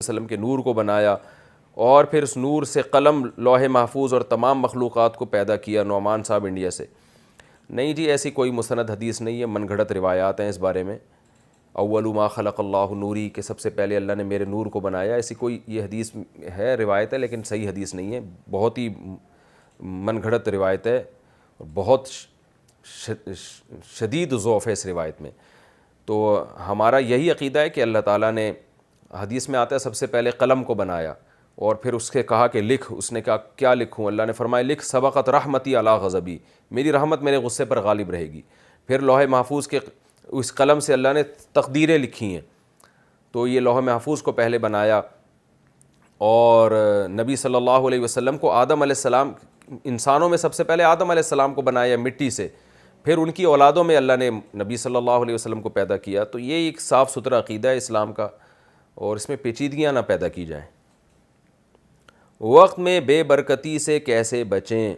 وسلم کے نور کو بنایا اور پھر اس نور سے قلم، لوح محفوظ اور تمام مخلوقات کو پیدا کیا۔ نعمان صاحب انڈیا سے۔ نہیں جی، ایسی کوئی مستند حدیث نہیں ہے، من گھڑت روایات ہیں اس بارے میں۔ اول ما خلق اللہ نوری، کہ سب سے پہلے اللہ نے میرے نور کو بنایا، ایسی کوئی یہ حدیث ہے، روایت ہے، لیکن صحیح حدیث نہیں ہے، بہت ہی من گھڑت روایت ہے، بہت شدید ضعف ہے اس روایت میں۔ تو ہمارا یہی عقیدہ ہے کہ اللہ تعالیٰ نے، حدیث میں آتا ہے، سب سے پہلے قلم کو بنایا اور پھر اس کے کہا کہ لکھ۔ اس نے کہا کیا لکھوں؟ اللہ نے فرمایا لکھ سبقت رحمتی علی غضبی، میری رحمت میرے غصے پر غالب رہے گی۔ پھر لوح محفوظ کے اس قلم سے اللہ نے تقدیریں لکھی ہیں، تو یہ لوح محفوظ کو پہلے بنایا، اور نبی صلی اللہ علیہ وسلم کو آدم علیہ السلام، انسانوں میں سب سے پہلے آدم علیہ السلام کو بنایا مٹی سے، پھر ان کی اولادوں میں اللہ نے نبی صلی اللہ علیہ وسلم کو پیدا کیا۔ تو یہ ایک صاف ستھرا عقیدہ ہے اسلام کا، اور اس میں پیچیدگیاں نہ پیدا کی جائیں۔ وقت میں بے برکتی سے کیسے بچیں؟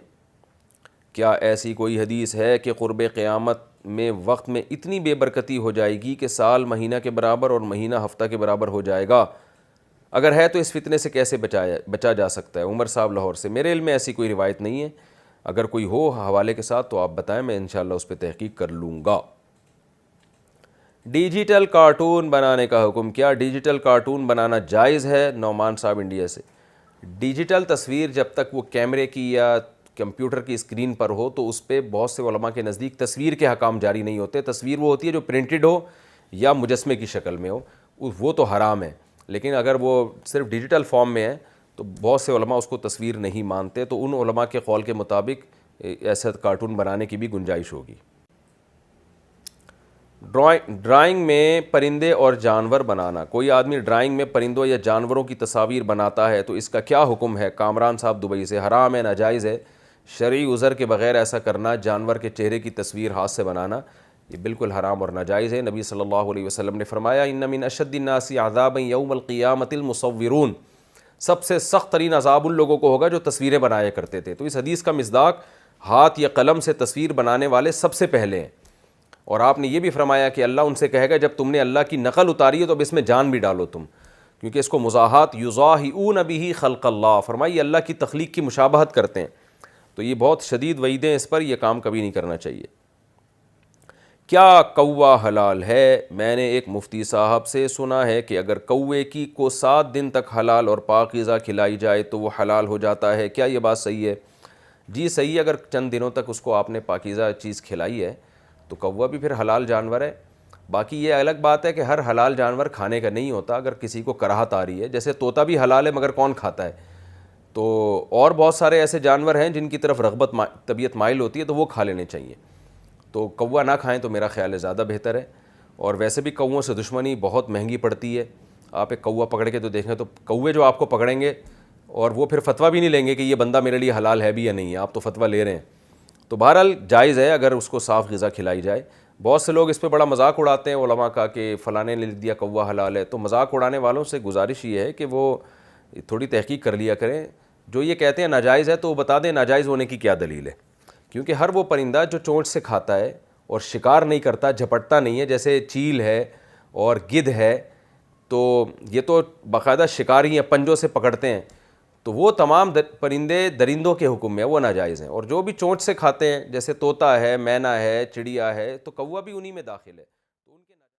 کیا ایسی کوئی حدیث ہے کہ قرب قیامت میں وقت میں اتنی بے برکتی ہو جائے گی کہ سال مہینہ کے برابر اور مہینہ ہفتہ کے برابر ہو جائے گا؟ اگر ہے تو اس فتنے سے کیسے بچا جا سکتا ہے؟ عمر صاحب لاہور سے۔ میرے علم میں ایسی کوئی روایت نہیں ہے، اگر کوئی ہو حوالے کے ساتھ تو آپ بتائیں، میں انشاءاللہ اس پہ تحقیق کر لوں گا۔ ڈیجیٹل کارٹون بنانے کا حکم، کیا ڈیجیٹل کارٹون بنانا جائز ہے؟ نعمان صاحب انڈیا سے۔ ڈیجیٹل تصویر جب تک وہ کیمرے کی یا کمپیوٹر کی اسکرین پر ہو تو اس پہ بہت سے علماء کے نزدیک تصویر کے حکام جاری نہیں ہوتے۔ تصویر وہ ہوتی ہے جو پرنٹڈ ہو یا مجسمے کی شکل میں ہو، وہ تو حرام ہے، لیکن اگر وہ صرف ڈیجیٹل فارم میں ہے تو بہت سے علماء اس کو تصویر نہیں مانتے، تو ان علماء کے قول کے مطابق ایسا کارٹون بنانے کی بھی گنجائش ہوگی۔ ڈرائنگ میں پرندے اور جانور بنانا، کوئی آدمی ڈرائنگ میں پرندوں یا جانوروں کی تصاویر بناتا ہے تو اس کا کیا حکم ہے؟ کامران صاحب دبئی سے۔ حرام ہے، ناجائز ہے، شرعی عذر کے بغیر ایسا کرنا، جانور کے چہرے کی تصویر ہاتھ سے بنانا، یہ بالکل حرام اور ناجائز ہے۔ نبی صلی اللہ علیہ وسلم نے فرمایا ان من اشد الناس عذابا یوم القیامۃ المصورون، سب سے سخت ترین عذاب ان لوگوں کو ہوگا جو تصویریں بنایا کرتے تھے۔ تو اس حدیث کا مصداق ہاتھ یا قلم سے تصویر بنانے والے سب سے پہلے ہیں، اور آپ نے یہ بھی فرمایا کہ اللہ ان سے کہے گا جب تم نے اللہ کی نقل اتاری ہے تو اب اس میں جان بھی ڈالو تم، کیونکہ اس کو مزاحات یضاہئون بہ خلق اللہ، فرمائی اللہ کی تخلیق کی مشابہت کرتے ہیں، تو یہ بہت شدید وعیدیں اس پر، یہ کام کبھی نہیں کرنا چاہیے۔ کیا کوا حلال ہے؟ میں نے ایک مفتی صاحب سے سنا ہے کہ اگر کوے کی کو 7 دن تک حلال اور پاکیزہ کھلائی جائے تو وہ حلال ہو جاتا ہے، کیا یہ بات صحیح ہے؟ جی صحیح ہے، اگر چند دنوں تک اس کو آپ نے پاکیزہ چیز کھلائی ہے تو کوا بھی پھر حلال جانور ہے۔ باقی یہ الگ بات ہے کہ ہر حلال جانور کھانے کا نہیں ہوتا، اگر کسی کو کراہت آ رہی ہے، جیسے طوطا بھی حلال ہے مگر کون کھاتا ہے، تو اور بہت سارے ایسے جانور ہیں جن کی طرف رغبت طبیعت مائل ہوتی ہے تو وہ کھا لینے چاہیے، تو کوا نہ کھائیں تو میرا خیال ہے زیادہ بہتر ہے۔ اور ویسے بھی کووں سے دشمنی بہت مہنگی پڑتی ہے، آپ ایک کوا پکڑ کے تو دیکھیں تو کوے جو آپ کو پکڑیں گے اور وہ پھر فتویٰ بھی نہیں لیں گے کہ یہ بندہ میرے لیے حلال ہے بھی یا نہیں ہے، آپ تو فتویٰ لے رہے ہیں۔ تو بہرحال جائز ہے اگر اس کو صاف غذا کھلائی جائے۔ بہت سے لوگ اس پہ بڑا مذاق اڑاتے ہیں علماء کا کہ فلانے نے لکھ دیا کوا حلال ہے، تو مذاق اڑانے والوں سے گزارش یہ ہے کہ وہ تھوڑی تحقیق کر لیا کریں، جو یہ کہتے ہیں ناجائز ہے تو وہ بتا دیں ناجائز ہونے کی کیا دلیل ہے، کیونکہ ہر وہ پرندہ جو چونچ سے کھاتا ہے اور شکار نہیں کرتا، جھپٹتا نہیں ہے، جیسے چیل ہے اور گدھ ہے، تو یہ تو باقاعدہ شکاری ہیں، پنجوں سے پکڑتے ہیں، تو وہ تمام پرندے درندوں کے حکم میں وہ ناجائز ہیں، اور جو بھی چونچ سے کھاتے ہیں جیسے طوطا ہے، مینا ہے، چڑیا ہے، تو کوا بھی انہی میں داخل ہے۔